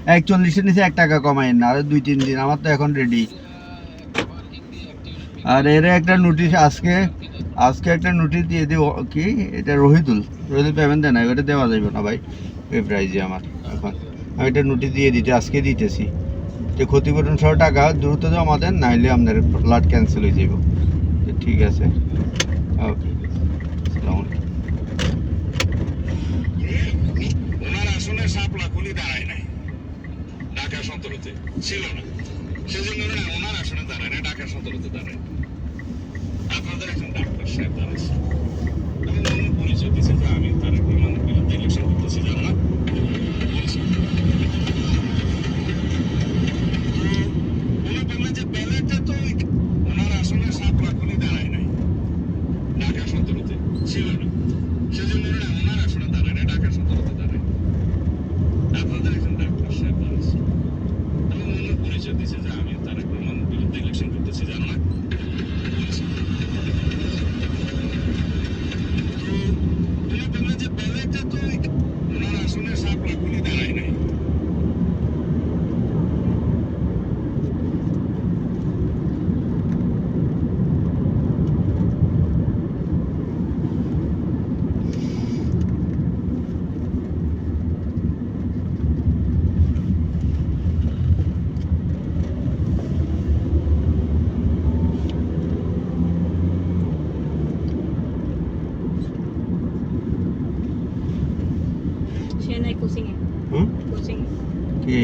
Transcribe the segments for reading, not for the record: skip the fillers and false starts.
41-এর নিচে 1 টাকা কমাইন না, আর 2-3 দিন, আমার তো এখন রেডি। আর এর একটা নোটিশ আজকে একটা নোটিশ দিয়ে দিই। কি এটা রহিদুল পেমেন্ট দেয় না, এবারে দেওয়া যাবে না ভাই এই প্রাইজে আমার। এখন আমি একটা নোটিশ দিয়ে দিতে আজকে দিতেছি যে ক্ষতিপূরণ সহ টাকা দ্রুত জমা দেন, নাইলে আপনার ফ্লাইট ক্যান্সেল হয়ে যাব। ঠিক আছে, ওকে, আসসালামু আলাইকুম। ওনার আসলে শাপলা খুলি দাঁড়ায় নাই, ঢাকা 17-তে ছিল না, সেজন্য ওনার আসলে দাঁড়ায় না, ঢাকা 17-তে দাঁড়ায়। আপনাদের এখন ডাক্তার সাহেব দাঁড়াচ্ছে, আমি মনে পরিচয় দিচ্ছি যে আমি তারেক রহমানের বিরুদ্ধে ইলেকশন করতেছি, জানো না? উনি বললেন যে ব্যালেটে তো ওনার আসলে শাপলা খুলি দাঁড়ায় নাই, ঢাকা 17-তে ছিল না, সেজন্য ওনার আসলে দাঁড়ায় না, ঢাকা 17-তে দাঁড়ায়। আপনাদের এখন ডাক্তার সাহেব দাঁড়াচ্ছে, আমি মনে পরিচয় দিচ্ছি যে আমি তারেক রহমানের বিরুদ্ধে ইলেকশন করতেছি, জানো না? উনি বললেন যে ব্যালেটে তো ওনার আসলে শাপলা খুলি দাঁড়ায় নাই। সে নাই কোচিং এ হুম কোচিং কি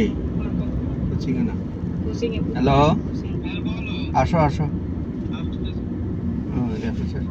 কোচিং না? কোচিং এ হ্যালো, কোচিং আসো আসো। ও দেখো স্যার।